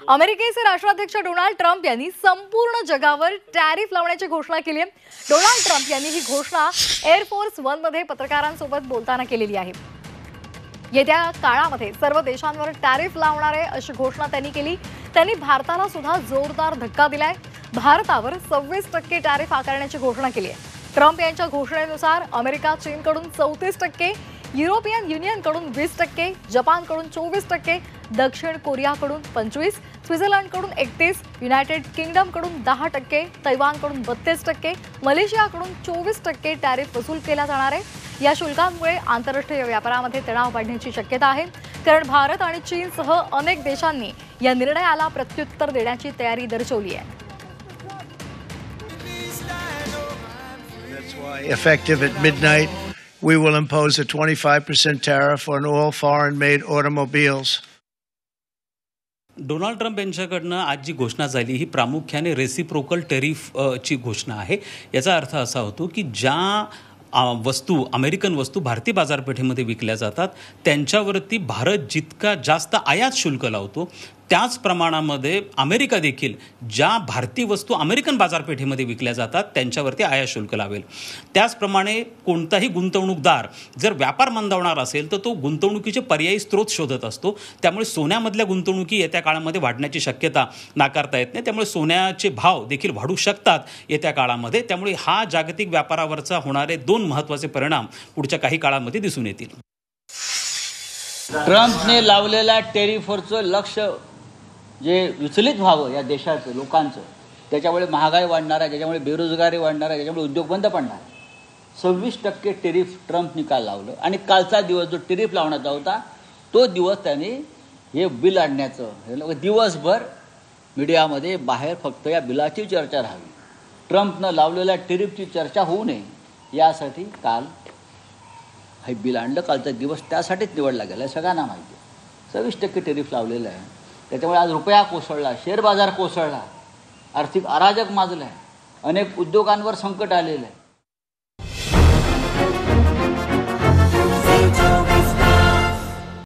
अमेरिकेचे राष्ट्राध्यक्ष Donald Trump यांनी संपूर्ण जगावर टॅरिफ लावण्याची घोषणा केली आहे। डोनाल्ड ट्रम्प यांनी ही घोषणा एअरफोर्स वन मध्ये पत्रकारांसोबत बोलताना केलेली आहे। येत्या काळामध्ये सर्व देशांवर टॅरिफ लावणार आहे अशी घोषणा त्यांनी केली। त्यांनी भारताला सुद्धा जोरदार धक्का दिलाय। भारतावर 26% टॅरिफ आकारण्याची घोषणा केली आहे। ट्रम्प यांच्या घोषणेनुसार अमेरिका चीनकडून 34%, युरोपियन युनियनकडून 20%, जपानकडून 24%, दक्षिण कोरियाकडून 25%, स्वित्झर्लंडकडून 31%, युनायटेड किंगडमकडून 10%, तैवानकडून 32%, मलेशियाकडून 24% टॅरिफ वसूल केला जाणार आहे। या शुल्कांमुळे आंतरराष्ट्रीय व्यापारामध्ये तणाव वाढण्याची शक्यता आहे, कारण भारत आणि चीनसह अनेक देशांनी या निर्णयाला प्रत्युत्तर देण्याची तयारी दर्शवली आहे। That's why, effective at midnight, we will impose a 25% tariff on all foreign-made automobiles. Donald Trump यांच्याकडनं आज जी घोषणा झाली ही प्रामुख्याने रेसिप्रोकल टॅरिफ ची घोषणा आहे। याचा अर्थ असा होतो की ज्या वस्तू अमेरिकन वस्तू भारतीय बाजारपेठेमध्ये विकल्या जातात त्यांच्यावरती भारत जितका जास्त आयात शुल्क लावतो त्याच प्रमाणामध्ये अमेरिका देखील ज्या भारतीय वस्तू अमेरिकन बाजारपेठेमध्ये विकल्या जातात त्यांच्यावरती आयात शुल्क लावेल। त्याचप्रमाणे कोणताही गुंतवणूकदार जर व्यापार मंदावणार असेल तर तो गुंतवणुकीचे पर्यायी स्रोत शोधत असतो। त्यामुळे सोन्यामधल्या गुंतवणुकी येत्या काळामध्ये वाढण्याची शक्यता नाकारता येत नाही। त्यामुळे सोन्याचे भाव देखील वाढू शकतात येत्या काळामध्ये। त्यामुळे हा जागतिक व्यापारावरचा होणारे 2 महत्त्वाचे परिणाम पुढच्या काही काळामध्ये दिसून येतील। ट्रम्पने लावलेल्या टॅरिफवरचं लक्ष जे विचलित व्हावं या देशाचं लोकांचं, त्याच्यामुळे महागाई वाढणार आहे, त्याच्यामुळे बेरोजगारी वाढणार आहे, त्याच्यामुळे उद्योग बंद पडणार आहे। 26% टॅरिफ ट्रम्प निकाल लावलं आणि कालचा दिवस जो टॅरिफ लावण्याचा होता तो दिवस त्यांनी हे बिल आणण्याचं दिवसभर मीडियामध्ये बाहेर फक्त या बिलाची चर्चा राहावी, ट्रम्पनं लावलेल्या टॅरिफची चर्चा होऊ नये यासाठी काल हे बिल आणलं। कालचा दिवस त्यासाठीच निवडला गेला, सगळ्यांना माहिती आहे। 26% टॅरिफ लावलेलं आहे, त्याच्यामुळे आज रुपया कोसळला, शेअर बाजार कोसळला, आर्थिक अराजक माजलं आहे, अनेक उद्योगांवर संकट आलेलं आहे।